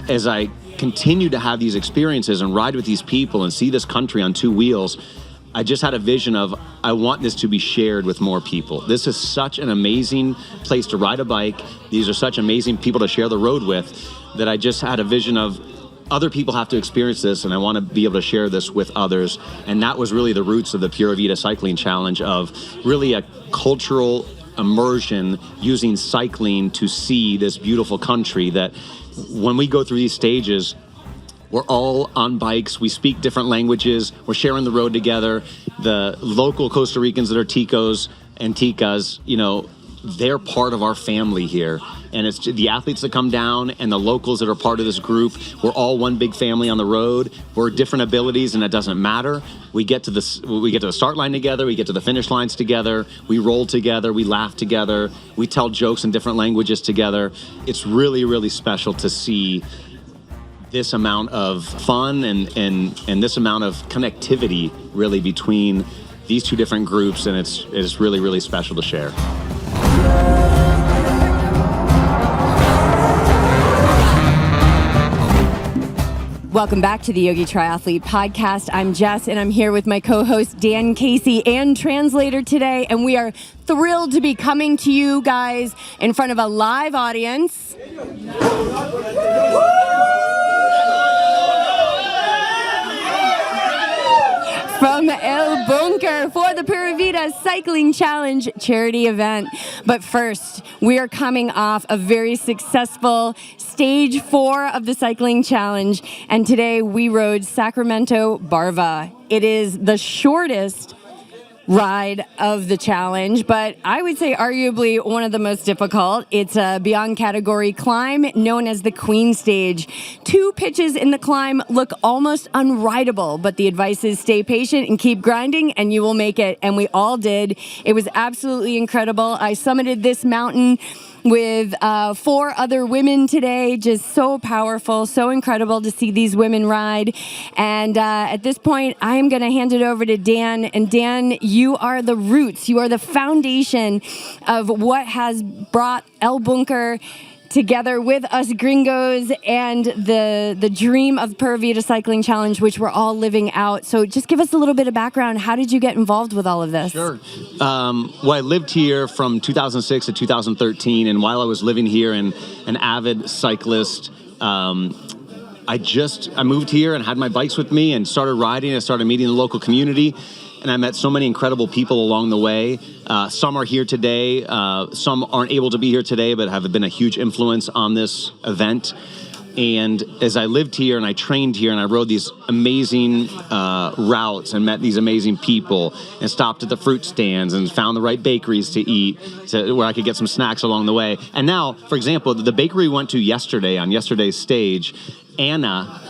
as I continue to have these experiences and ride with these people and see this country on two wheels, I just had a vision of, I want this to be shared with more people. This is such an amazing place to ride a bike. These are such amazing people to share the road with, that I just had a vision of, other people have to experience this, and I want to be able to share this with others. And that was really the roots of the Pura Vida Cycling Challenge, of really a cultural immersion using cycling to see this beautiful country that when we go through these stages, we're all on bikes, we speak different languages, we're sharing the road together. The local Costa Ricans that are ticos and ticas, they're part of our family here. And it's the athletes that come down and the locals that are part of this group. We're all one big family on the road. We're different abilities, and it doesn't matter. We get to the start line together. We get to the finish lines together. We roll together. We laugh together. We tell jokes in different languages together. It's really, really special to see this amount of fun and this amount of connectivity really between these two different groups, and it's really, really special to share. Welcome back to the Yogi Triathlete Podcast. I'm Jess, and I'm here with my co-host Dan Casey and translator today, and we are thrilled to be coming to you guys in front of a live audience. From El Bunker for the Pura Vida Cycling Challenge charity event. But first, we are coming off a very successful Stage 4 of the Cycling Challenge, and today we rode Sacramento-Barva. It is the shortest ride of the challenge, but I would say arguably one of the most difficult. It's a beyond category climb known as the Queen Stage. 2 pitches in the climb look almost unrideable, but the advice is stay patient and keep grinding and you will make it, and we all did. It was absolutely incredible. I summited this mountain with 4 other women today. Just so powerful, so incredible to see these women ride. And at this point, I'm going to hand it over to Dan. And Dan, you are the roots. You are the foundation of what has brought El Bunker together with us gringos and the dream of Pura Vida Cycling Challenge, which we're all living out. So just give us a little bit of background. How did you get involved with all of this? Sure. Well, I lived here from 2006 to 2013, and while I was living here and an avid cyclist, I moved here and had my bikes with me and started riding. I started meeting the local community, and I met so many incredible people along the way. Some are here today. Some aren't able to be here today, but have been a huge influence on this event. And as I lived here and I trained here and I rode these amazing routes and met these amazing people and stopped at the fruit stands and found the right bakeries to eat where I could get some snacks along the way. And now, for example, the bakery we went to yesterday on yesterday's stage, Anna,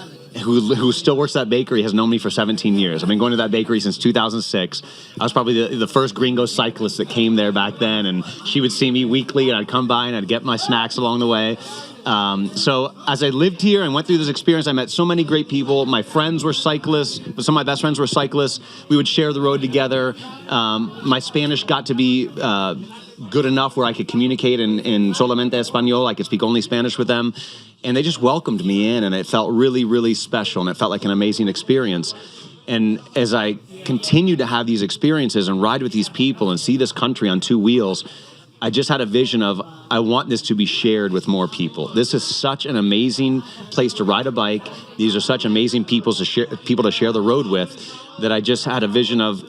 who still works at that bakery, has known me for 17 years. I've been going to that bakery since 2006. I was probably the first gringo cyclist that came there back then, and she would see me weekly, and I'd come by and I'd get my snacks along the way. So as I lived here and went through this experience, I met so many great people. My friends were cyclists. Some of my best friends were cyclists. We would share the road together. My Spanish got to be good enough where I could communicate in solamente español. I could speak only Spanish with them. And they just welcomed me in, and it felt really, really special, and it felt like an amazing experience. And as I continue to have these experiences and ride with these people and see this country on two wheels, I just had a vision of, I want this to be shared with more people. This is such an amazing place to ride a bike. These are such amazing people to share the road with, that I just had a vision of,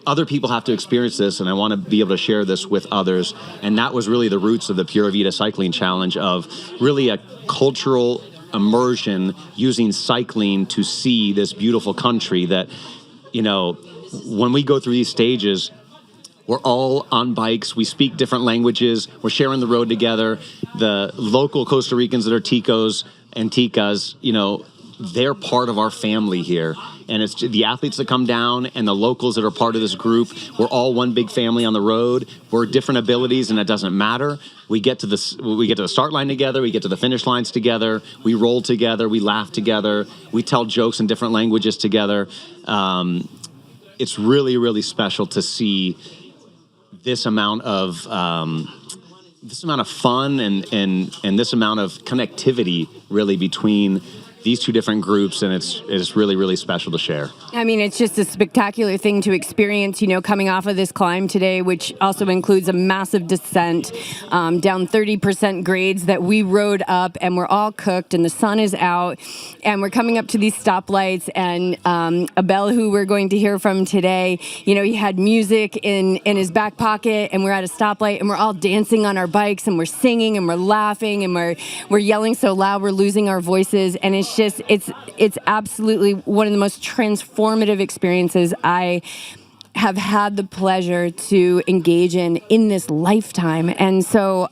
other people have to experience this, and I want to be able to share this with others. And that was really the roots of the Pura Vida Cycling Challenge, of really a cultural immersion using cycling to see this beautiful country that, when we go through these stages, we're all on bikes, we speak different languages, we're sharing the road together. The local Costa Ricans that are ticos and ticas, they're part of our family here. And it's the athletes that come down and the locals that are part of this group. We're all one big family on the road. We're different abilities, and it doesn't matter. We get to the start line together. We get to the finish lines together. We roll together. We laugh together. We tell jokes in different languages together. It's really, really special to see this amount of this amount of fun and this amount of connectivity really between these two different groups, and it's really, really special to share. I mean, it's just a spectacular thing to experience, coming off of this climb today, which also includes a massive descent down 30% grades that we rode up, and we're all cooked, and the sun is out, and we're coming up to these stoplights, and Abel, who we're going to hear from today, he had music in his back pocket, and we're at a stoplight, and we're all dancing on our bikes, and we're singing, and we're laughing, and we're yelling so loud we're losing our voices, and it's absolutely one of the most transformative experiences I have had the pleasure to engage in this lifetime. And so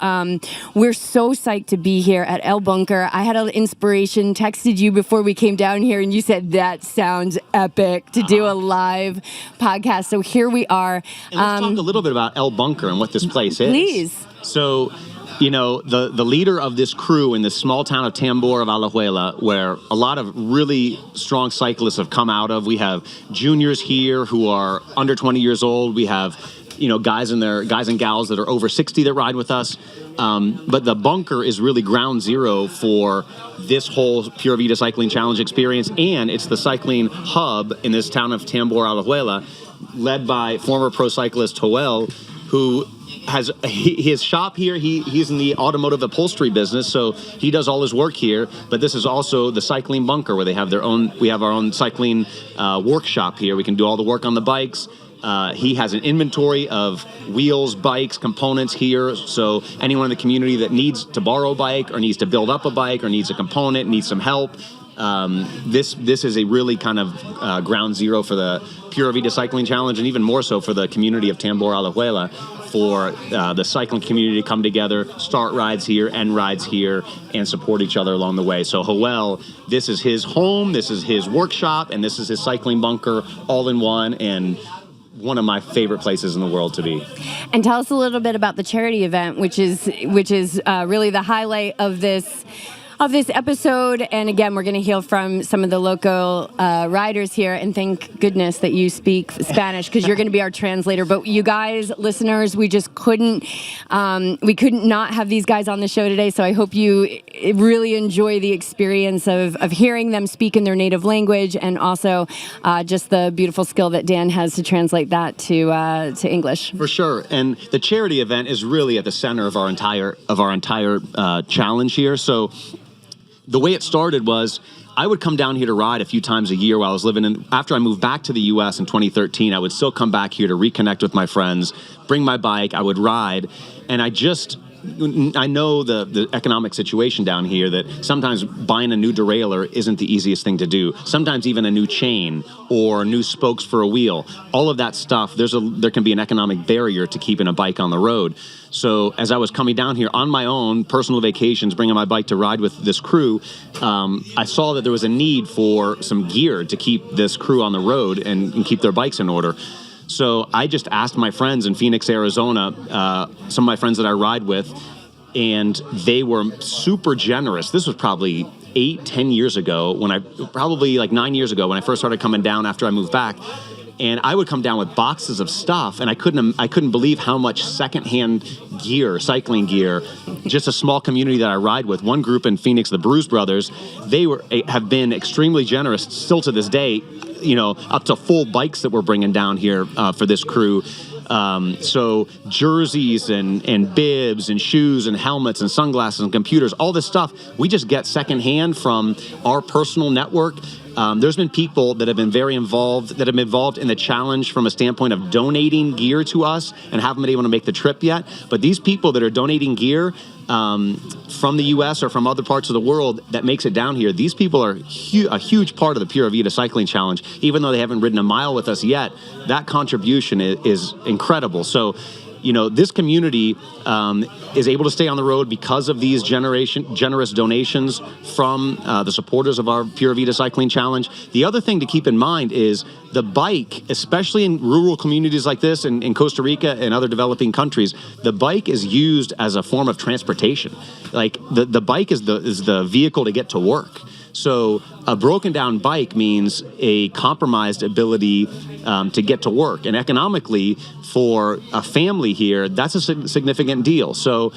we're so psyched to be here at El Bunker. I had an inspiration, texted you before we came down here, and you said that sounds epic to do a live podcast. So here we are. And let's talk a little bit about El Bunker and what this place is. Please. So, the leader of this crew in this small town of Tambor of Alajuela, where a lot of really strong cyclists have come out of. We have juniors here who are under 20 years old. We have, guys and gals that are over 60 that ride with us. But the bunker is really ground zero for this whole Pura Vida Cycling Challenge experience, and it's the cycling hub in this town of Tambor, Alajuela, led by former pro cyclist Joel, who has his shop here. He's in the automotive upholstery business, so he does all his work here. But this is also the cycling bunker, where they have we have our own cycling workshop here. We can do all the work on the bikes. He has an inventory of wheels, bikes, components here. So anyone in the community that needs to borrow a bike or needs to build up a bike or needs a component, needs some help, this is a really kind of ground zero for the Pura Vida Cycling Challenge, and even more so for the community of Tambor Alajuela, for the cycling community to come together, start rides here, end rides here, and support each other along the way. So Joel, this is his home, this is his workshop, and this is his cycling bunker all in one, and one of my favorite places in the world to be. And tell us a little bit about the charity event, which is really the highlight of this episode. And again, we're going to hear from some of the local riders here, and thank goodness that you speak Spanish, because you're going to be our translator. But you guys, listeners, we just couldn't not have these guys on the show today. So I hope you really enjoy the experience of hearing them speak in their native language, and also just the beautiful skill that Dan has to translate that to English. For sure. And the charity event is really at the center of our entire challenge here. So the way it started was I would come down here to ride a few times a year while I was living in. After I moved back to the U.S. in 2013, I would still come back here to reconnect with my friends, bring my bike, I would ride, and I know the economic situation down here, that sometimes buying a new derailleur isn't the easiest thing to do. Sometimes even a new chain or new spokes for a wheel, all of that stuff, there can be an economic barrier to keeping a bike on the road. So as I was coming down here on my own, personal vacations, bringing my bike to ride with this crew, I saw that there was a need for some gear to keep this crew on the road and keep their bikes in order. So I just asked my friends in Phoenix, Arizona, some of my friends that I ride with, and they were super generous. This was probably 8-10 years ago, probably like 9 years ago when I first started coming down after I moved back. And I would come down with boxes of stuff, and I couldn't believe how much secondhand gear, cycling gear, just a small community that I ride with. One group in Phoenix, the Bruise Brothers, have been extremely generous still to this day, up to full bikes that we're bringing down here for this crew. So jerseys and bibs and shoes and helmets and sunglasses and computers, all this stuff, we just get secondhand from our personal network. There's been people that have been very involved, that have been involved in the challenge from a standpoint of donating gear to us and haven't been able to make the trip yet. But these people that are donating gear from the U.S. or from other parts of the world that makes it down here, these people are a huge part of the Pura Vida Cycling Challenge. Even though they haven't ridden a mile with us yet, that contribution is incredible. So, this community is able to stay on the road because of these generous donations from the supporters of our Pura Vida Cycling Challenge. The other thing to keep in mind is the bike, especially in rural communities like this, in Costa Rica and other developing countries, the bike is used as a form of transportation. Like the bike is the vehicle to get to work. So a broken down bike means a compromised ability to get to work. And economically, for a family here, that's a significant deal. So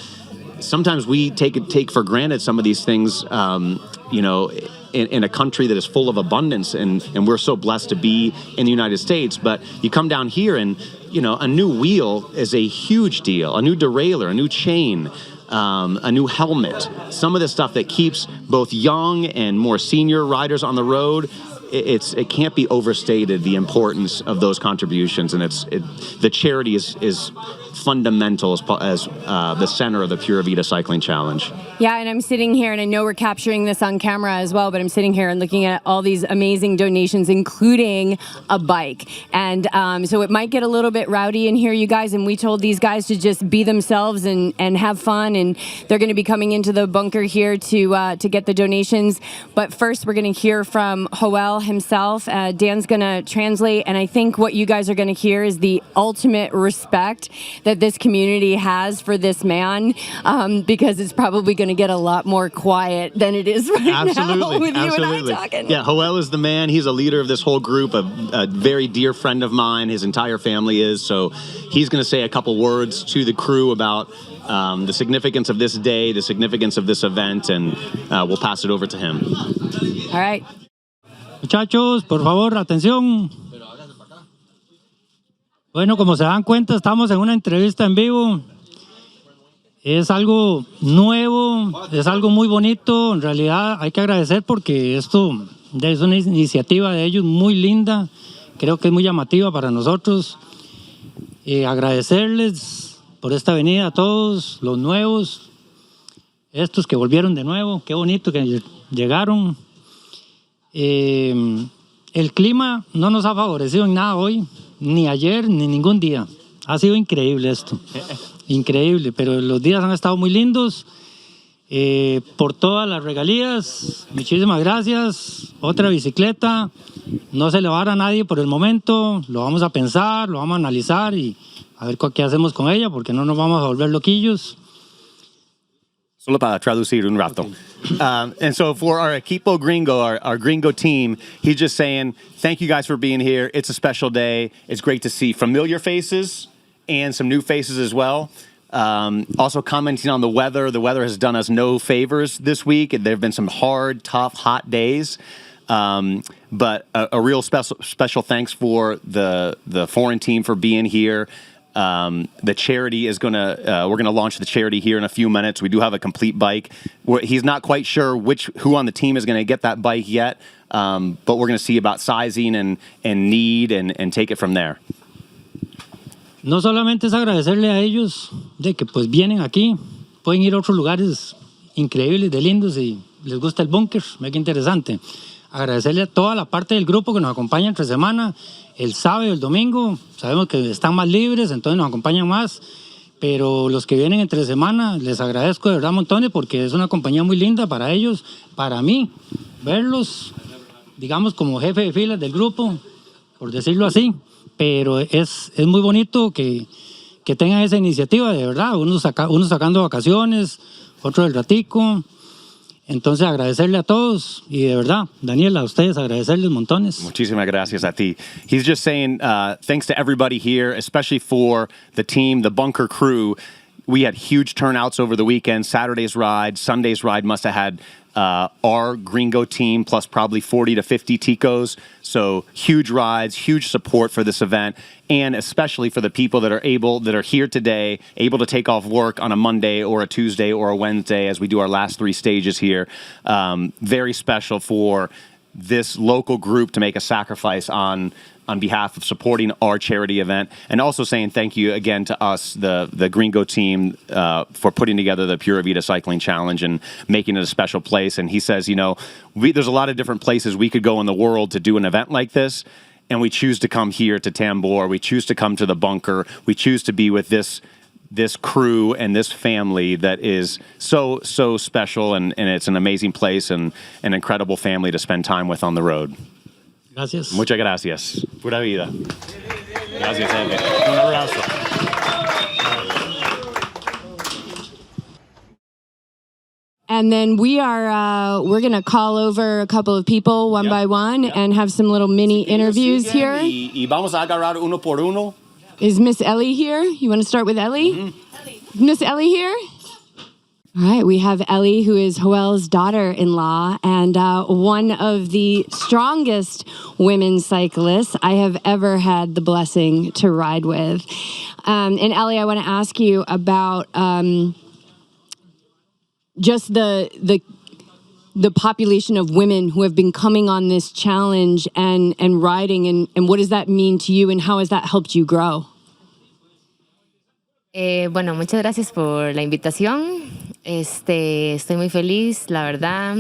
sometimes we take for granted some of these things, in a country that is full of abundance, and we're so blessed to be in the United States. But you come down here and, a new wheel is a huge deal, a new derailleur, a new chain, a new helmet, some of the stuff that keeps both young and more senior riders on the road. It can't be overstated, the importance of those contributions, and the charity is fundamental as the center of the Pura Vida Cycling Challenge. Yeah, and I'm sitting here, and I know we're capturing this on camera as well, but I'm sitting here and looking at all these amazing donations, including a bike. And so it might get a little bit rowdy in here, you guys, and we told these guys to just be themselves and have fun, and they're going to be coming into the bunker here to get the donations. But first, we're going to hear from Joel himself. Dan's going to translate, and I think what you guys are going to hear is the ultimate respect that this community has for this man, because it's probably going to get a lot more quiet than it is right now with you and I talking. Yeah, Joel is the man. He's a leader of this whole group, a very dear friend of mine. His entire family is. So he's going to say a couple words to the crew about the significance of this day, the significance of this event, and we'll pass it over to him. All right. Muchachos, por favor, atención. Bueno, como se dan cuenta, estamos en una entrevista en vivo. Es algo nuevo, es algo muy bonito. En realidad hay que agradecer porque esto es una iniciativa de ellos muy linda. Creo que es muy llamativa para nosotros. Agradecerles por esta venida a todos, los nuevos, estos que volvieron de nuevo. Qué bonito que llegaron. El clima no nos ha favorecido en nada hoy, ni ayer, ni ningún día. Ha sido increíble esto, increíble, pero los días han estado muy lindos. Por todas las regalías, muchísimas gracias. Otra bicicleta, no se le va a dar a nadie por el momento, lo vamos a pensar, lo vamos a analizar y a ver qué hacemos con ella, porque no nos vamos a volver loquillos. Solo para traducir un rato. And so for our equipo gringo, our gringo team, he's just saying, thank you guys for being here. It's a special day. It's great to see familiar faces and some new faces as well. Also commenting on the weather. The weather has done us no favors this week. There have been some hard, tough, hot days. But a real special thanks for the foreign team for being here. The charity is we're gonna launch the charity here in a few minutes. We do have a complete bike. He's not quite sure who on the team is gonna get that bike yet, but we're gonna see about sizing and need and take it from there. No solamente es agradecerle a ellos de que pues vienen aquí, pueden ir a otros lugares increíbles, de lindos, y les gusta el búnker, ve que interesante. Agradecerle a toda la parte del grupo que nos acompaña entre semana, el sábado y el domingo. Sabemos que están más libres, entonces nos acompañan más, pero los que vienen entre semana les agradezco de verdad montones porque es una compañía muy linda para ellos, para mí, verlos, digamos, como jefe de filas del grupo, por decirlo así, pero es muy bonito que tengan esa iniciativa, de verdad, unos sacando vacaciones, otros del ratico. Entonces, agradecerle a todos y de verdad, Daniel, a ustedes agradecerles montones. Muchísimas gracias a ti. He's just saying thanks to everybody here, especially for the team, the bunker crew. We had huge turnouts over the weekend. Saturday's ride, Sunday's ride must have had our gringo team plus probably 40 to 50 ticos. So huge rides, huge support for this event, and especially for the people that are here today, able to take off work on a Monday or a Tuesday or a Wednesday as we do our last three stages here. Very special for this local group to make a sacrifice on behalf of supporting our charity event, and also saying thank you again to us, the Gringo team, for putting together the Pura Vida Cycling Challenge and making it a special place. And he says, there's a lot of different places we could go in the world to do an event like this, and we choose to come here to Tambor. We choose to come to the bunker. We choose to be with this crew and this family that is so special, and it's an amazing place and an incredible family to spend time with on the road. Gracias. Muchas gracias. Pura vida. Gracias, Eve. Un abrazo. And then we're going to call over a couple of people one by one and have some little mini interviews here. Y vamos a agarrar uno por uno. Is Miss Ellie here? You want to start with Ellie? Mm-hmm. Miss Ellie here? All right, we have Ellie, who is Joel's daughter-in-law and one of the strongest women cyclists I have ever had the blessing to ride with. And Ellie, I want to ask you about just the population of women who have been coming on this challenge and riding, and what does that mean to you, and how has that helped you grow? Bueno, muchas gracias por la invitación. Estoy muy feliz, la verdad.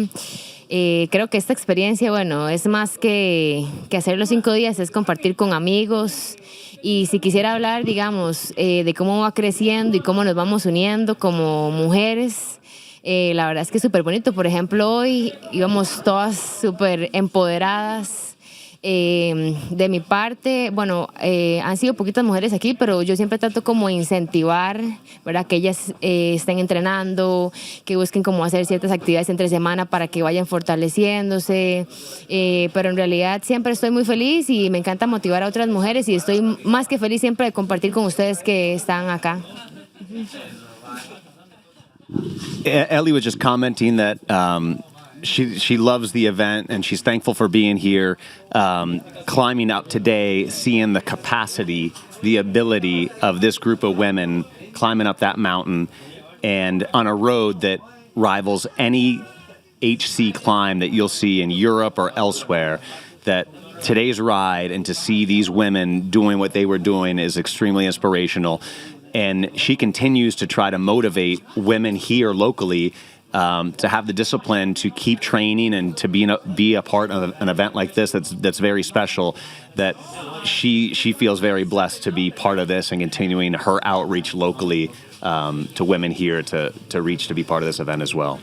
Creo que esta experiencia, bueno, es más que hacer los 5 días, es compartir con amigos. Y si quisiera hablar, digamos, de cómo va creciendo y cómo nos vamos uniendo como mujeres, la verdad es que es súper bonito. Por ejemplo, hoy íbamos todas súper empoderadas. De mi parte, bueno, han sido poquitas mujeres aquí, pero yo siempre trato como incentivar, ¿verdad? Que ellas estén entrenando, que busquen como hacer ciertas actividades entre semana para que vayan fortaleciéndose, pero en realidad siempre estoy muy feliz y me encanta motivar a otras mujeres y estoy más que feliz siempre de compartir con ustedes que están acá. Ellie was just commenting that she loves the event and she's thankful for being here, climbing up today, seeing the capacity, the ability of this group of women climbing up that mountain and on a road that rivals any HC climb that you'll see in Europe or elsewhere. That today's ride and to see these women doing what they were doing is extremely inspirational. And she continues to try to motivate women here locally to have the discipline to keep training and to be a part of an event like this that's very special, that she feels very blessed to be part of this and continuing her outreach locally to women here to reach to be part of this event as well.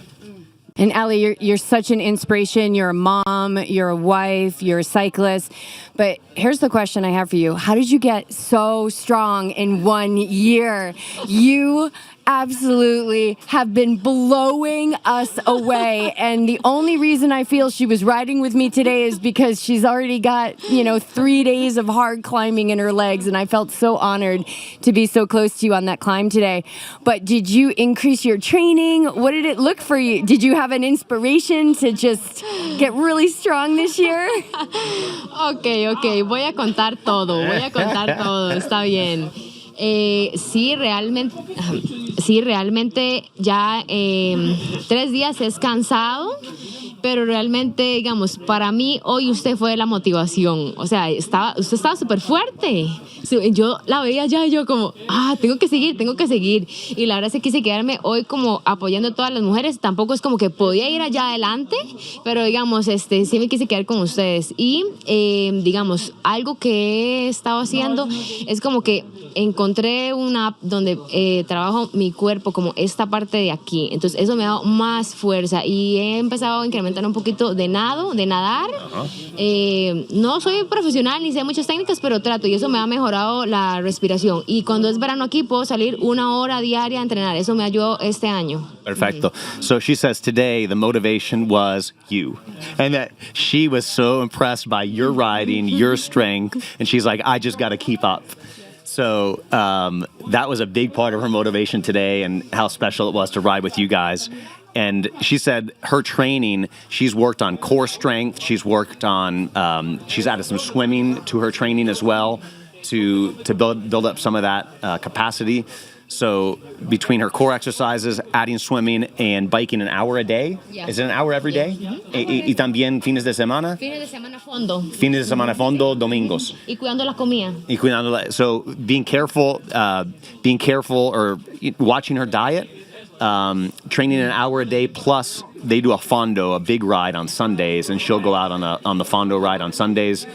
And Ellie, you're such an inspiration. You're a mom, you're a wife, you're a cyclist. But here's the question I have for you. How did you get so strong in 1 year? You absolutely have been blowing us away. And the only reason I feel she was riding with me today is because she's already got, 3 days of hard climbing in her legs. And I felt so honored to be so close to you on that climb today. But did you increase your training? What did it look for you? Did you have an inspiration to just get really strong this year? Ok, voy a contar todo, está bien. Sí, realmente ya 3 días es cansado, pero realmente, digamos, para mí hoy usted fue la motivación. O sea, usted estaba súper fuerte. Yo la veía ya y yo como, tengo que seguir. Y la verdad es que quise quedarme hoy como apoyando a todas las mujeres. Tampoco es como que podía ir allá adelante, pero digamos, sí me quise quedar con ustedes. Y, digamos, algo que he estado haciendo es como que encontré una app donde trabajo mi cuerpo como esta parte de aquí. Entonces eso me ha dado más fuerza y he empezado a incrementar un poquito de nadar. No soy profesional ni sé muchas técnicas, pero trato y eso me ha mejorado la respiración. Y cuando es verano aquí puedo salir 1 hora diaria a entrenar. Eso me ayudó este año. Perfecto. So she says today the motivation was you. And that she was so impressed by your riding, your strength. And she's like, I just got to keep up. So that was a big part of her motivation today and how special it was to ride with you guys. And she said her training, she's worked on core strength. She's worked on, she's added some swimming to her training as well to build up some of that capacity. So between her core exercises, adding swimming and biking an hour a day. Yeah. Is it an hour every day? Y también fines de semana? Fines de semana fondo. Fines de semana fondo, domingos. Y cuidando la comida. So being careful or watching her diet, training an hour a day, plus they do a fondo, a big ride on Sundays, and she'll go out on the fondo ride on Sundays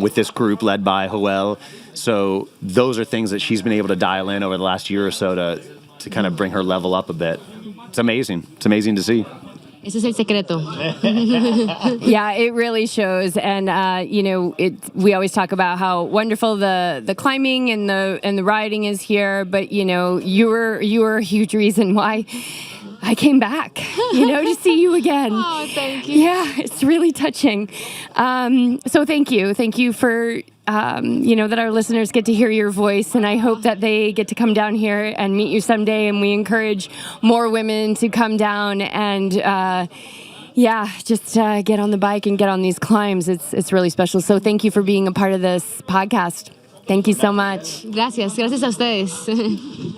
with this group led by Joel. So those are things that she's been able to dial in over the last year or so to kind of bring her level up a bit. It's amazing. It's amazing to see. Ese es el secreto. Yeah, it really shows. And, we always talk about how wonderful the climbing and the riding is here. But, you were a huge reason why I came back, to see you again. Oh, thank you. Yeah, it's really touching. So thank you. Thank you for, that our listeners get to hear your voice, and I hope that they get to come down here and meet you someday, and we encourage more women to come down and, just get on the bike and get on these climbs. It's really special. So thank you for being a part of this podcast. Thank you so much. Gracias a ustedes.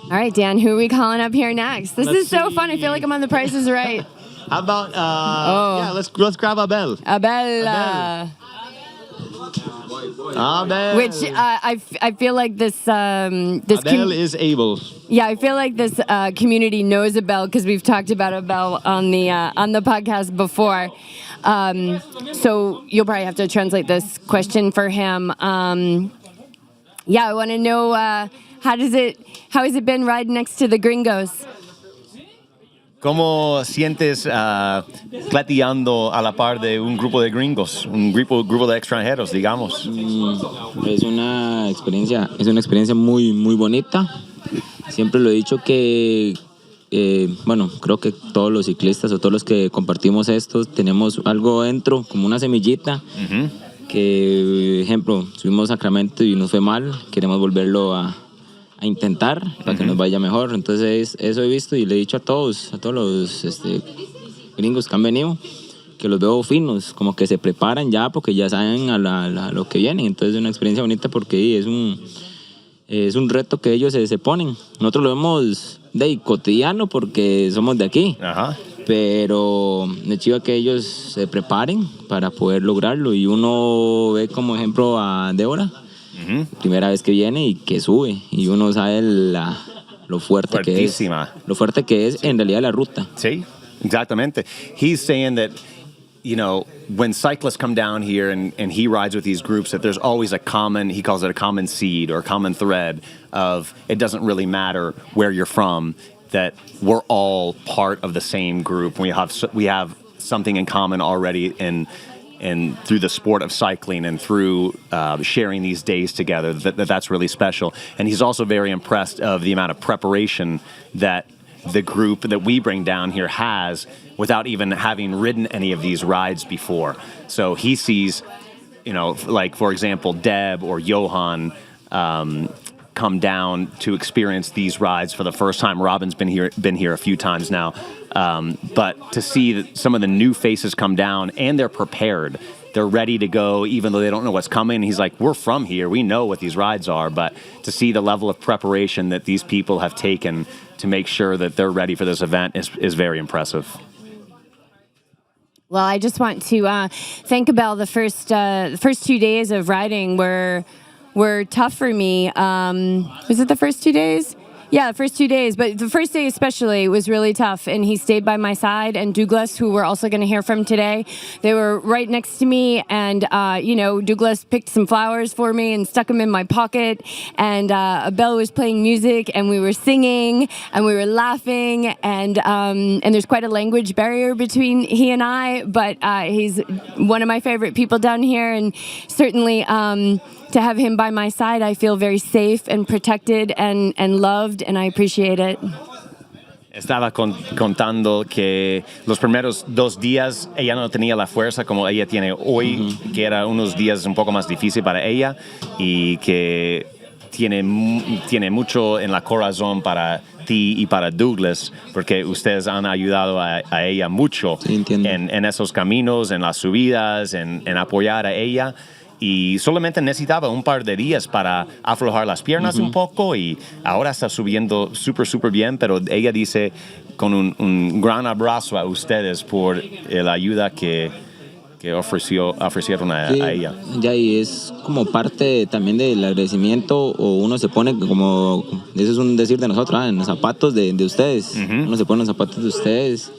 All right, Dan, who are we calling up here next? This is so fun. I feel like I'm on The Price is Right. How about, let's grab Abel. Abel. Which I feel like this Abel is able. Yeah, I feel like this community knows Abel because we've talked about Abel on the podcast before. So you'll probably have to translate this question for him. I want to know how has it been riding next to the gringos? ¿Cómo sientes platicando a la par de un grupo de gringos, un grupo de extranjeros, digamos? Es una experiencia muy, muy bonita. Siempre lo he dicho que, creo que todos los ciclistas o todos los que compartimos esto tenemos algo dentro, como una semillita, que, ejemplo, subimos a Sacramento y nos fue mal, queremos volverlo a intentar para que nos vaya mejor. Entonces eso he visto y le he dicho a todos los gringos que han venido, que los veo finos, como que se preparan ya porque ya saben a lo que vienen. Entonces es una experiencia bonita porque es un reto que ellos se ponen. Nosotros lo vemos de cotidiano porque somos de aquí. Ajá. Pero es chido que ellos se preparen para poder lograrlo. Y uno ve como ejemplo a Débora, primera vez que viene y que sube, y uno sabe lo fuerte que es en realidad la ruta. Sí, exactamente. He's saying that, when cyclists come down here and he rides with these groups, that there's always he calls it a common seed or a common thread of it doesn't really matter where you're from, that we're all part of the same group. We have something in common already and through the sport of cycling and through sharing these days together, that's really special. And he's also very impressed of the amount of preparation that the group that we bring down here has without even having ridden any of these rides before. So he sees, like, for example, Deb or Johan come down to experience these rides for the first time. Robin's been here a few times now. But to see some of the new faces come down, and they're prepared. They're ready to go, even though they don't know what's coming. He's like, we're from here. We know what these rides are. But to see the level of preparation that these people have taken to make sure that they're ready for this event is very impressive. Well, I just want to thank Abel. The first 2 days of riding were tough for me. Was it the first 2 days? Yeah, the first 2 days, but the first day especially was really tough, and he stayed by my side, and Douglas, who we're also going to hear from today, they were right next to me, and, Douglas picked some flowers for me and stuck them in my pocket, and Abel was playing music, and we were singing, and we were laughing, and there's quite a language barrier between he and I, but he's one of my favorite people down here, and certainly to have him by my side, I feel very safe and protected and loved, and I appreciate it. Estaba contando que los primeros 2 días ella no tenía la fuerza como ella tiene hoy, que era unos días un poco más difícil para ella, y que tiene mucho en la corazón para ti y para Douglas, porque ustedes han ayudado a ella mucho en esos caminos, en las subidas, en apoyar a ella. Y solamente necesitaba un par de días para aflojar las piernas un poco, y ahora está subiendo súper bien, pero ella dice con un gran abrazo a ustedes por la ayuda que ofrecieron a ella. Ya, y es como parte también del agradecimiento, o uno se pone como, eso es un decir de nosotros, en los zapatos de ustedes. Uno se pone en los zapatos de ustedes,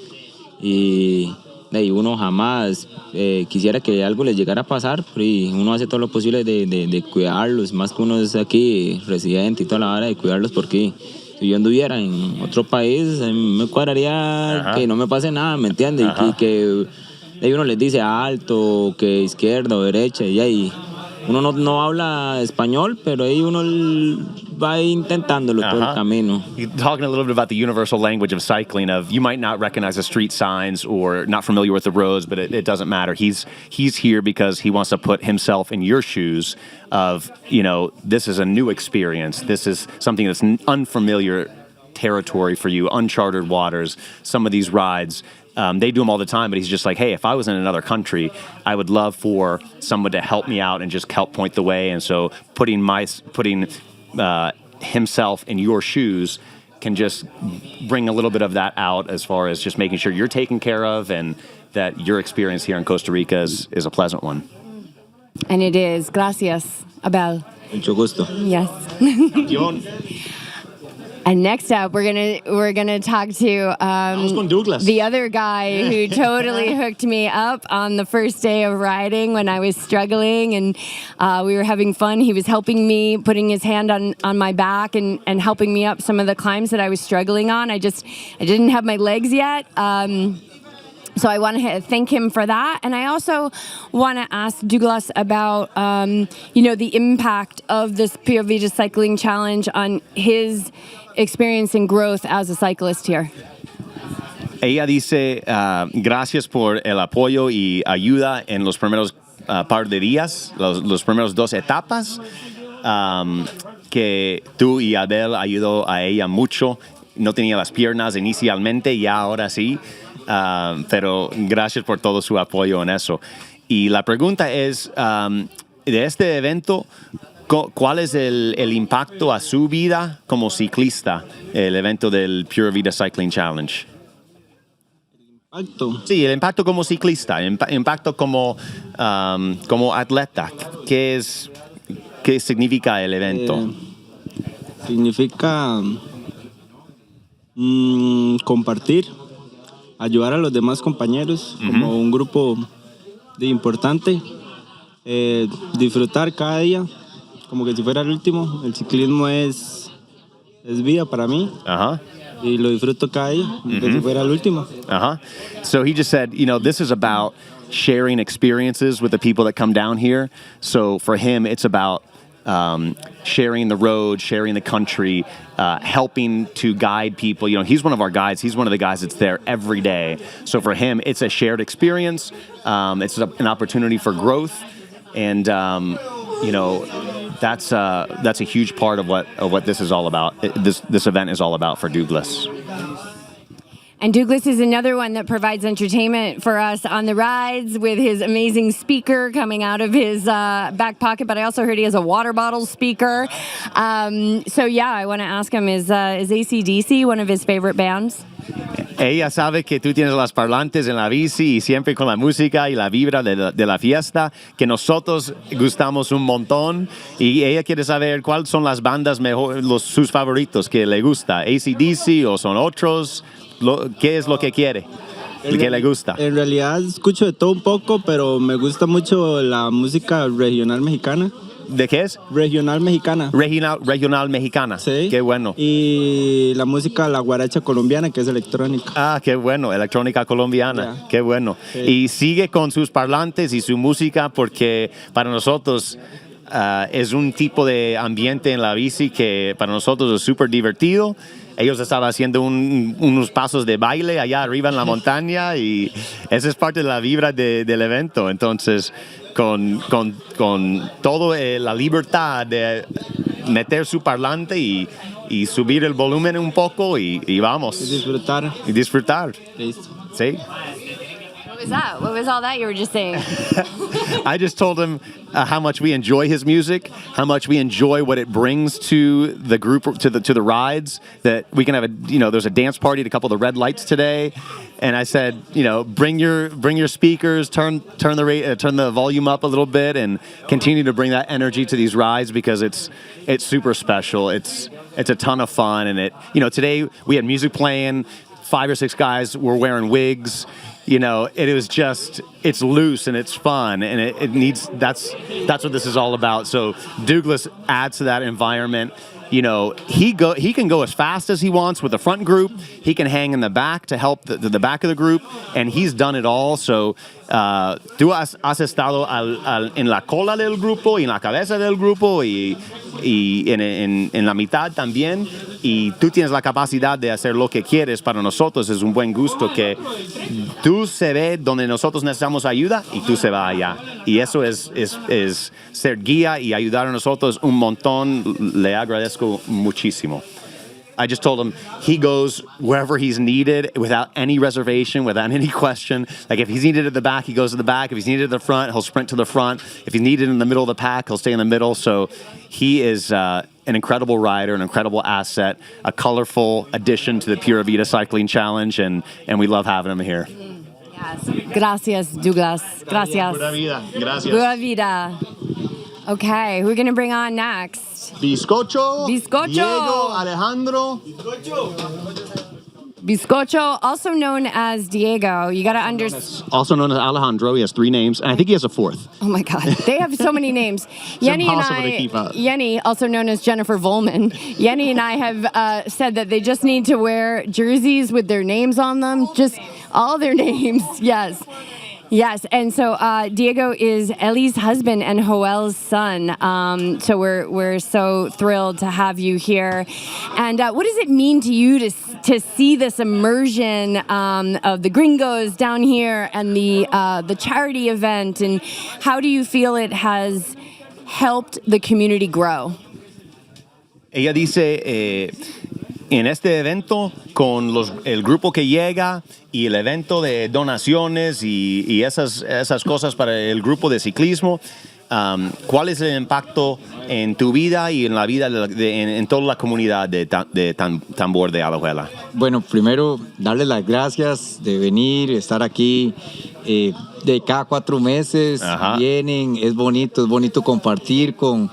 y uno jamás quisiera que algo les llegara a pasar, y uno hace todo lo posible de cuidarlos, más que uno es aquí residente y toda la hora de cuidarlos, porque si yo anduviera en otro país me cuadraría que no me pase nada, ¿me entiendes? Y que uno les dice alto, que izquierda o derecha, y uno no habla español, pero ahí uno va intentándolo todo el camino. You're talking a little bit about the universal language of cycling. Of you might not recognize the street signs or not familiar with the roads, but it doesn't matter. He's here because he wants to put himself in your shoes. Of this is a new experience. This is something that's unfamiliar territory for you, uncharted waters. Some of these rides. They do them all the time, but he's just like, hey, if I was in another country, I would love for someone to help me out and just help point the way. And so putting himself in your shoes can just bring a little bit of that out as far as just making sure you're taken care of and that your experience here in Costa Rica is a pleasant one. And it is. Gracias, Abel. Mucho gusto. Yes. And next up, we're gonna talk to Douglas. the other guy who totally hooked me up on the first day of riding when I was struggling, and we were having fun. He was helping me, putting his hand on my back and helping me up some of the climbs that I was struggling on. I didn't have my legs yet. So I want to thank him for that. And I also want to ask Douglas about, the impact of this Pura Vida Cycling Challenge on his experience and growth as a cyclist here. Ella dice, gracias por el apoyo y ayuda en los primeros par de días, los primeros 2 etapas, que tú y Abel ayudó a ella mucho. No tenía las piernas inicialmente, ya ahora sí. Pero gracias por todo su apoyo en eso. Y la pregunta es, de este evento, ¿cuál es el impacto a su vida como ciclista, el evento del Pura Vida Cycling Challenge? ¿Impacto? Sí, el impacto como ciclista, impacto como atleta. ¿Qué significa el evento? Significa compartir, ayudar a los demás compañeros como un grupo importante, disfrutar cada día como que si fuera el último. El ciclismo es vida para mí. Y lo disfruto cada día como que si fuera el último. So he just said, this is about sharing experiences with the people that come down here. So for him, it's about sharing the road, sharing the country, helping to guide people. He's one of our guides. He's one of the guys that's there every day. So for him, it's a shared experience. It's an opportunity for growth, and that's a huge part of what this is all about. This event is all about for Douglas. And Douglas is another one that provides entertainment for us on the rides with his amazing speaker coming out of his back pocket. But I also heard he has a water bottle speaker. So yeah, I want to ask him, is AC/DC one of his favorite bands? Ella sabe que tú tienes las parlantes en la bici y siempre con la música y la vibra de la fiesta, que nosotros gustamos un montón, y ella quiere saber cuáles son las bandas sus favoritos que le gusta, AC/DC o son otros. ¿Qué es lo que quiere? ¿Qué le gusta? En realidad escucho de todo un poco, pero me gusta mucho la música regional mexicana. ¿De qué es? Regional mexicana. Regional mexicana. Sí. Qué bueno. Y la música, la guaracha colombiana, que es electrónica. Ah, qué bueno. Electrónica colombiana. Yeah. Qué bueno. Sí. Y sigue con sus parlantes y su música, porque para nosotros es un tipo de ambiente en la bici que para nosotros es súper divertido. Ellos estaban haciendo unos pasos de baile allá arriba en la montaña, y esa es parte de la vibra del evento. Entonces, con todo la libertad de meter su parlante y subir el volumen un poco y vamos. Y disfrutar. Listo. Sí. What was that? What was all that you were just saying? I just told him how much we enjoy his music, how much we enjoy what it brings to the group, to the rides. That we can have there's a dance party at a couple of the red lights today, and I said, bring your speakers, turn the volume up a little bit, and continue to bring that energy to these rides, because it's super special. It's a ton of fun, and today we had music playing. 5 or 6 guys were wearing wigs. It was just, it's loose and it's fun, and it needs, that's what this is all about. So Douglas adds to that environment. he can go as fast as he wants with the front group. He can hang in the back to help the back of the group, and he's done it all. So tú has estado en la cola del grupo y en la cabeza del grupo y en la mitad también, y tú tienes la capacidad de hacer lo que quieres. Para nosotros es un buen gusto que tú se ve donde nosotros necesitamos ayuda y tú se va allá, y eso es ser guía y ayudar a nosotros un montón. Le agradezco muchísimo. I just told him he goes wherever he's needed without any reservation, without any question. Like if he's needed at the back, he goes to the back. If he's needed at the front, he'll sprint to the front. If he's needed in the middle of the pack, he'll stay in the middle. So he is an incredible rider, an incredible asset, a colorful addition to the Pura Vida Cycling Challenge, and we love having him here. Yes. Gracias, Douglas. Gracias. Pura Vida. Gracias. Pura Vida. Okay, who are we going to bring on next? Bizcocho. Diego, Alejandro. Bizcocho, also known as Diego. You got to understand. Also known as Alejandro. He has 3 names, and I think he has a 4th. Oh my God, they have so many names. Impossible to keep up. Yenny, also known as Jennifer Volman. Yenny and I have said that they just need to wear jerseys with their names on them, just all their names. Yes. Yes, and so Diego is Ellie's husband and Joel's son. So we're so thrilled to have you here. And what does it mean to you to see this immersion of the gringos down here and the charity event? And how do you feel it has helped the community grow? Ella dice, en este evento, con el grupo que llega y el evento de donaciones y esas cosas para el grupo de ciclismo, ¿cuál es el impacto en tu vida y en la vida en toda la comunidad de Tambor de Alajuela? Bueno, primero darle las gracias de venir, estar aquí. De cada 4 meses vienen, es bonito compartir con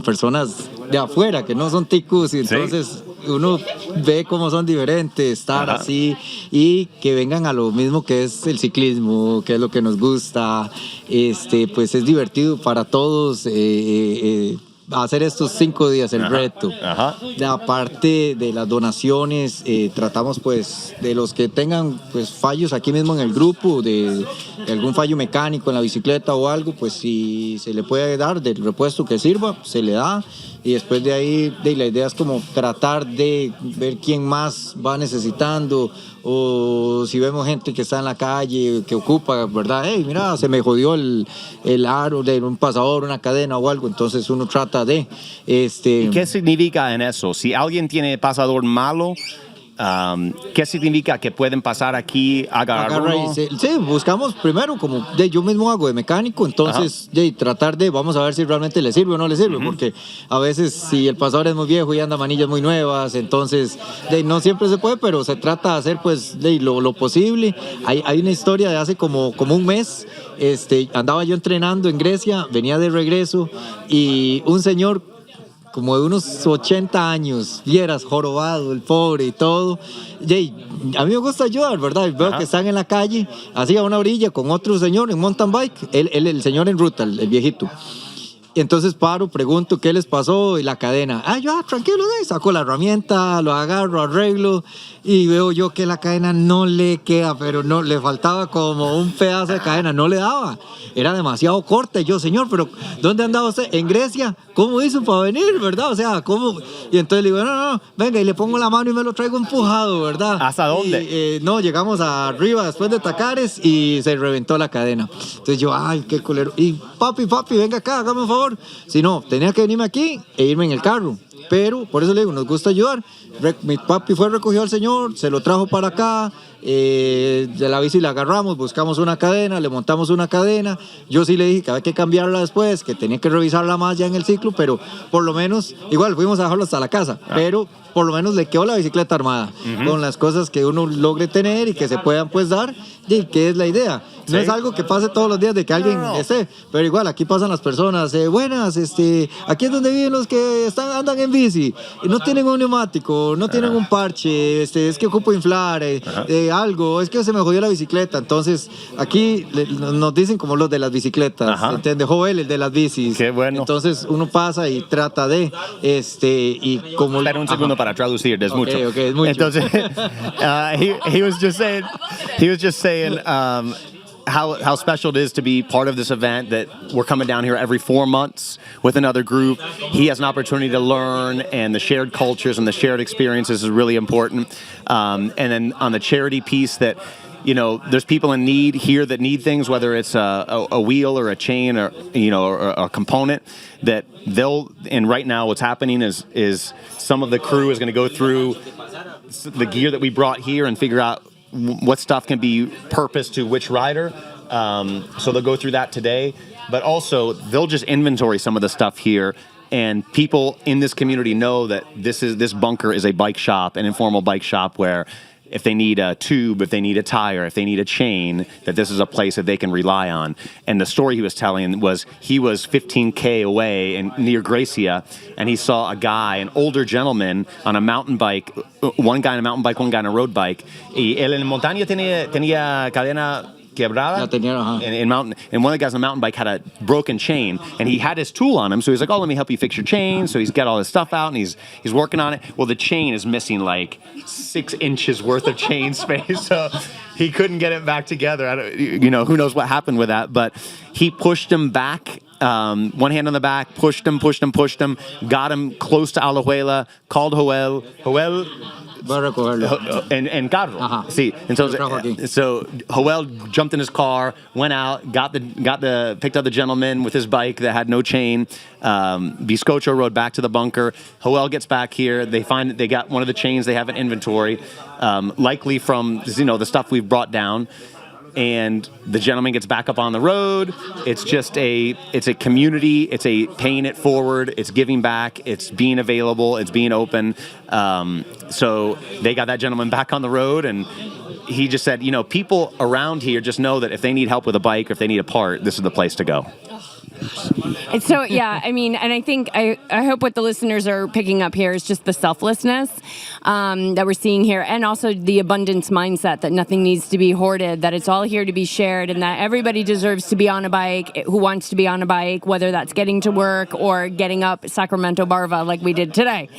personas de afuera que no son ticos, y entonces uno ve cómo son diferentes, estar así y que vengan a lo mismo que es el ciclismo, que es lo que nos gusta. Pues es divertido para todos hacer estos 5 días el reto. Aparte de las donaciones, tratamos pues de los que tengan pues fallos aquí mismo en el grupo, de algún fallo mecánico en la bicicleta o algo, pues si se le puede dar del repuesto que sirva, se le da. Y después de ahí, la idea es como tratar de ver quién más va necesitando, o si vemos gente que está en la calle, que ocupa, ¿verdad? Hey, mira, se me jodió el aro de un pasador, una cadena o algo, entonces uno trata de... ¿Y qué significa en eso? Si alguien tiene pasador malo, ¿qué significa? ¿Que pueden pasar aquí a agarrar uno? Sí, buscamos primero, como yo mismo hago de mecánico, entonces tratar de, vamos a ver si realmente le sirve o no le sirve, porque a veces si el pasador es muy viejo y anda manillas muy nuevas, entonces no siempre se puede, pero se trata de hacer pues lo posible. Hay una historia de hace como un mes, andaba yo entrenando en Grecia, venía de regreso y un señor como de unos 80 años, vieras, jorobado, el pobre y todo. A mí me gusta ayudar, ¿verdad? Veo que están en la calle, así a una orilla, con otro señor en mountain bike, el señor en ruta, el viejito. Y entonces paro, pregunto qué les pasó y la cadena. Tranquilo, saco la herramienta, lo agarro, arreglo y veo yo que la cadena no le queda, pero no, le faltaba como un pedazo de cadena, no le daba. Era demasiado corta. Y yo, señor, pero ¿dónde andaba usted? En Grecia. ¿Cómo hizo para venir, verdad? O sea, ¿cómo? Y entonces le digo, no, venga, y le pongo la mano y me lo traigo empujado, ¿verdad? ¿Hasta dónde? No, llegamos arriba después de Tacares y se reventó la cadena. Entonces yo, ay, qué culero. Y papi, venga acá, hágame un favor. Si no, tenía que venirme aquí e irme en el carro. Pero, por eso le digo, nos gusta ayudar. Mi papi recogió al señor, se lo trajo para acá, de la bici la agarramos, buscamos una cadena, le montamos una cadena. Yo sí le dije que había que cambiarla después, que tenía que revisarla más ya en el ciclo, pero por lo menos, igual fuimos a dejarlo hasta la casa, pero por lo menos le quedó la bicicleta armada, con las cosas que uno logre tener y que se puedan pues dar, y que es la idea. No es algo que pase todos los días de que alguien esté, pero igual aquí pasan las personas, buenas, aquí es donde viven los que andan en bici, y no tienen un neumático, no tienen un parche, es que ocupo inflar, algo, es que se me jodió la bicicleta. Entonces aquí nos dicen como los de las bicicletas, ¿entiendes? Joel, el de las bicis. Qué bueno. Entonces uno pasa y trata de, y como... Espera un segundo para traducir, es mucho. Okay, es mucho. Entonces, he was just saying, how special it is to be part of this event, that we're coming down here every 4 months with another group. He has an opportunity to learn, and the shared cultures and the shared experiences is really important. And then on the charity piece, that, you know, there's people in need here that need things, whether it's a wheel or a chain or, you know, or a component, that and right now what's happening is some of the crew is going to go through the gear that we brought here and figure out what stuff can be purposed to which rider. So they'll go through that today, but also they'll just inventory some of the stuff here. And people in this community know that this bunker is a bike shop, an informal bike shop, where if they need a tube, if they need a tire, if they need a chain, that this is a place that they can rely on. And the story he was telling was he was 15K away near Gracia, and he saw a guy, an older gentleman, on a mountain bike, one guy on a mountain bike, one guy on a road bike. Y él en montaña tenía cadena quebrada. And one of the guys on the mountain bike had a broken chain, and he had his tool on him, so he's like, oh, let me help you fix your chain. So he's got all his stuff out, and he's working on it. Well, the chain is missing like 6 inches worth of chain space, so he couldn't get it back together. You know, who knows what happened with that, but he pushed him back, one hand on the back, pushed him, got him close to Alajuela, called Joel. Va a recogerlo. En carro. Sí. Entonces, so Joel jumped in his car, went out, picked up the gentleman with his bike that had no chain. Bizcocho rode back to the bunker. Joel gets back here. They got one of the chains they have in inventory, likely from, you know, the stuff we've brought down. And the gentleman gets back up on the road. It's just it's a community. It's a paying it forward. It's giving back. It's being available. It's being open. So they got that gentleman back on the road, and he just said, you know, people around here just know that if they need help with a bike or if they need a part, this is the place to go. And so, yeah, I mean, and I think, I hope what the listeners are picking up here is just the selflessness that we're seeing here, and also the abundance mindset that nothing needs to be hoarded, that it's all here to be shared, and that everybody deserves to be on a bike who wants to be on a bike, whether that's getting to work or getting up Sacramento Barva like we did today.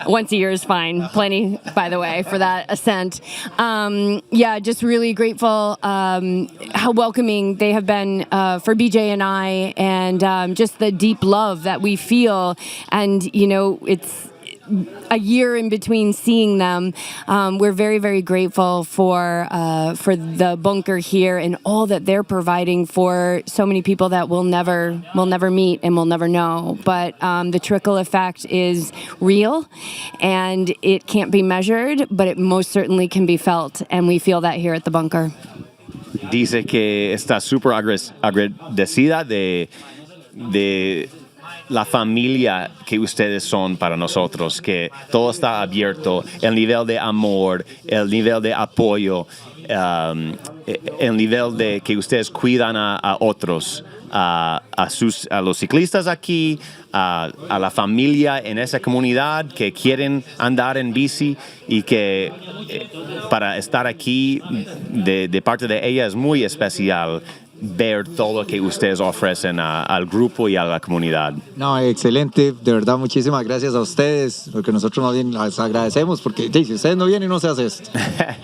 Once a year is fine. Plenty, by the way, for that ascent. Yeah, just really grateful how welcoming they have been for BJ and I, and just the deep love that we feel. And, you know, it's a year in between seeing them. We're very, very grateful for the bunker here and all that they're providing for so many people that we'll never meet and we'll never know. But the trickle effect is real, and it can't be measured, but it most certainly can be felt, and we feel that here at the bunker. Dice que está súper agradecida de la familia que ustedes son para nosotros, que todo está abierto, el nivel de amor, el nivel de apoyo, el nivel de que ustedes cuidan a otros, a los ciclistas aquí, a la familia en esa comunidad que quieren andar en bici, y que para estar aquí de parte de ella es muy especial ver todo lo que ustedes ofrecen al grupo y a la comunidad. No, excelente, de verdad, muchísimas gracias a ustedes, porque nosotros más bien les agradecemos, porque si ustedes no vienen no se hace esto.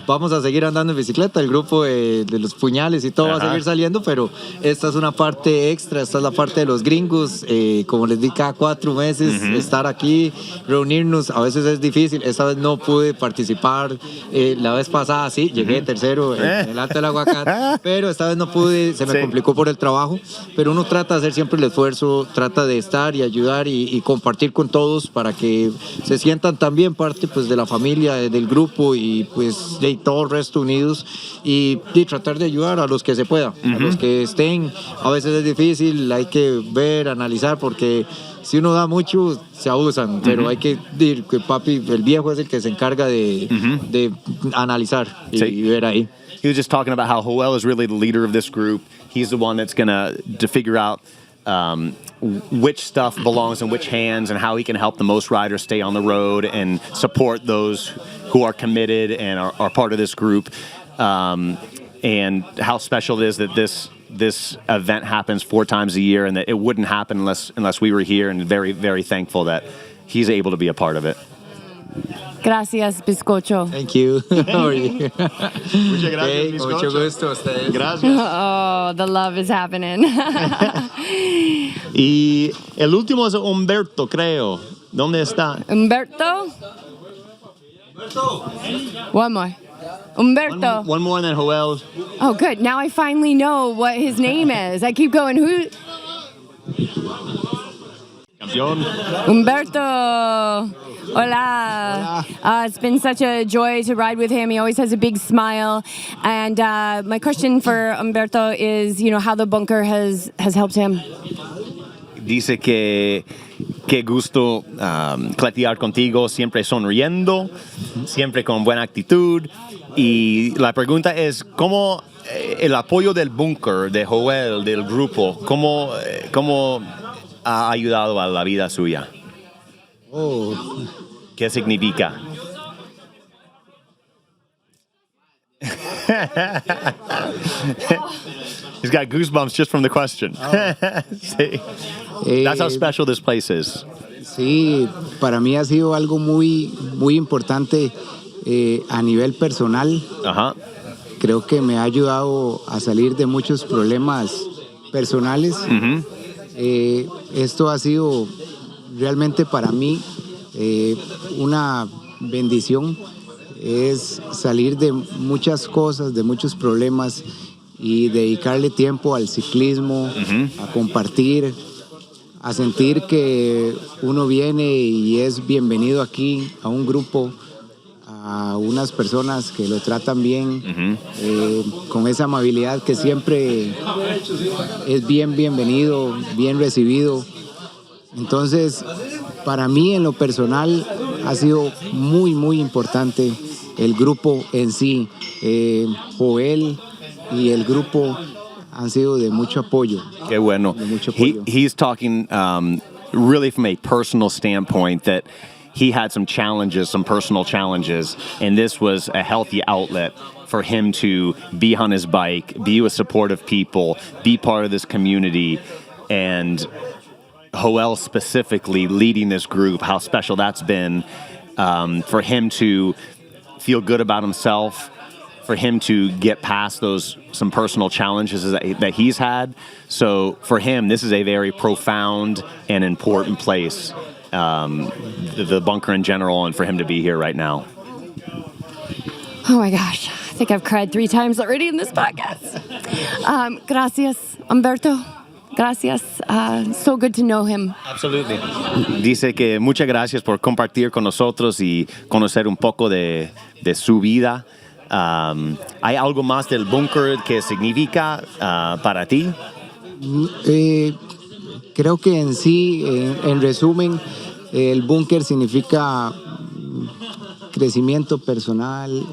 Vamos a seguir andando en bicicleta, el grupo de los puñales y todo va a seguir saliendo, pero esta es una parte extra, esta es la parte de los gringos, como les di, cada 4 meses estar aquí, reunirnos, a veces es difícil. Esta vez no pude participar, la vez pasada sí, llegué tercero en el Alto del Aguacate, pero esta vez no pude, se me complicó por el trabajo, pero uno trata de hacer siempre el esfuerzo, trata de estar y ayudar y compartir con todos para que se sientan también parte, pues, de la familia, del grupo, y pues de todo el resto unidos, y tratar de ayudar a los que se pueda, a los que estén. A veces es difícil, hay que ver, analizar, porque si uno da mucho, se abusan, pero hay que decir que papi, el viejo es el que se encarga de analizar y ver ahí. He was just talking about how Joel is really the leader of this group. He's the one that's going to figure out which stuff belongs in which hands and how he can help the most riders stay on the road and support those who are committed and are part of this group. And how special it is that this event happens 4 times a year and that it wouldn't happen unless we were here, and very, very thankful that he's able to be a part of it. Gracias, bizcocho. Thank you. How are you? Muchas gracias, bizcocho. Mucho gusto a ustedes. Gracias. Oh, the love is happening. Y el último es Humberto, creo. ¿Dónde está? Humberto? One more. Humberto. One more and then Joel. Oh, good. Now I finally know what his name is. I keep going, who? Campeón. Humberto. Hola. It's been such a joy to ride with him. He always has a big smile. And my question for Humberto is, how the bunker has helped him. Dice que qué gusto cletear contigo, siempre sonriendo, siempre con buena actitud. Y la pregunta es, ¿cómo el apoyo del búnker, de Joel, del grupo, cómo ha ayudado a la vida suya? Oh. ¿Qué significa? He's got goosebumps just from the question. Sí. That's how special this place is. Sí, para mí ha sido algo muy, muy importante a nivel personal. Ajá. Creo que me ha ayudado a salir de muchos problemas personales. Esto ha sido realmente para mí una bendición. Es salir de muchas cosas, de muchos problemas y dedicarle tiempo al ciclismo, a compartir, a sentir que uno viene y es bienvenido aquí a un grupo, a unas personas que lo tratan bien, con esa amabilidad que siempre es bienvenido, bien recibido. Entonces, para mí en lo personal ha sido muy, muy importante el grupo en sí. Joel y el grupo han sido de mucho apoyo. Qué bueno. De mucho apoyo. He's talking really from a personal standpoint that he had some challenges, some personal challenges, and this was a healthy outlet for him to be on his bike, be with supportive people, be part of this community, and Joel specifically leading this group, how special that's been for him to feel good about himself, for him to get past some personal challenges that he's had. So for him, this is a very profound and important place, the bunker in general, and for him to be here right now. Oh my gosh, I think I've cried 3 times already in this podcast. Gracias, Humberto. Gracias. So good to know him. Absolutely. Dice que muchas gracias por compartir con nosotros y conocer un poco de su vida. ¿Hay algo más del búnker que significa para ti? Creo que en sí, en resumen, el búnker significa crecimiento personal,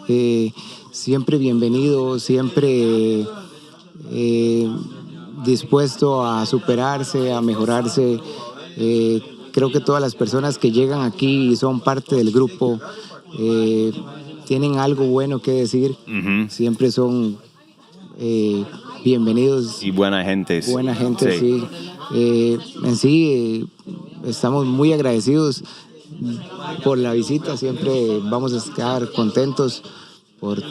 siempre bienvenido, siempre dispuesto a superarse, a mejorarse. Creo que todas las personas que llegan aquí y son parte del grupo tienen algo bueno que decir. Siempre son bienvenidos. Y buena gente. Buena gente, sí. En sí, estamos muy agradecidos por la visita. Siempre vamos a estar contentos por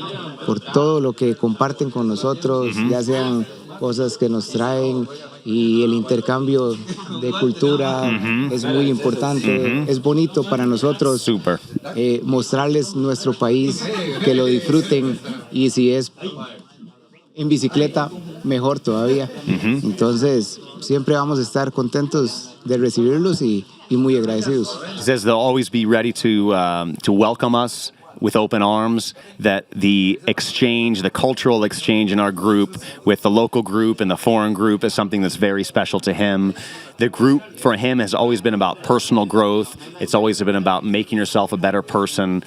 todo lo que comparten con nosotros, ya sean cosas que nos traen, y el intercambio de cultura es muy importante. Es bonito para nosotros mostrarles nuestro país, que lo disfruten, y si es en bicicleta, mejor todavía. Entonces, siempre vamos a estar contentos de recibirlos y muy agradecidos. He says they'll always be ready to welcome us with open arms, that the exchange, the cultural exchange in our group with the local group and the foreign group is something that's very special to him. The group for him has always been about personal growth. It's always been about making yourself a better person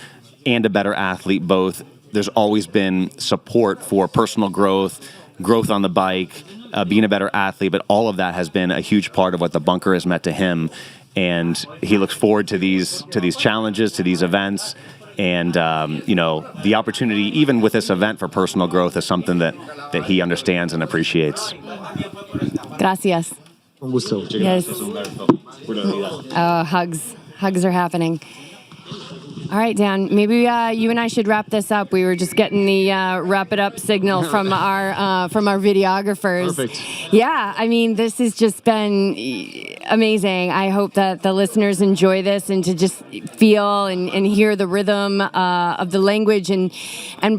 and a better athlete both. There's always been support for personal growth, growth on the bike, being a better athlete, but all of that has been a huge part of what the bunker has meant to him. And he looks forward to these challenges, to these events. And, the opportunity, even with this event for personal growth, is something that he understands and appreciates. Gracias. Un gusto. Yes. Oh, hugs. Hugs are happening. All right, Dan, maybe you and I should wrap this up. We were just getting the wrap it up signal from our videographers. Perfect. Yeah, I mean, this has just been amazing. I hope that the listeners enjoy this and to just feel and hear the rhythm of the language and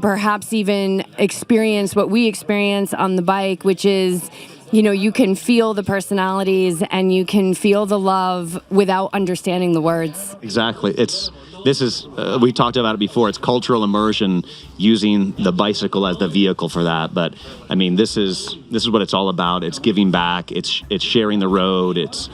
perhaps even experience what we experience on the bike, which is, you can feel the personalities and you can feel the love without understanding the words. Exactly. We talked about it before. It's cultural immersion, using the bicycle as the vehicle for that. But I mean, this is what it's all about. It's giving back. It's sharing the road. It's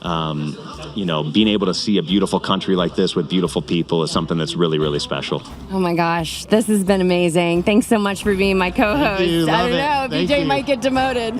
being able to see a beautiful country like this with beautiful people is something that's really, really special. Oh my gosh, this has been amazing. Thanks so much for being my co-host. Thank you. I Love don't know, it. Thank BJ you. might get demoted.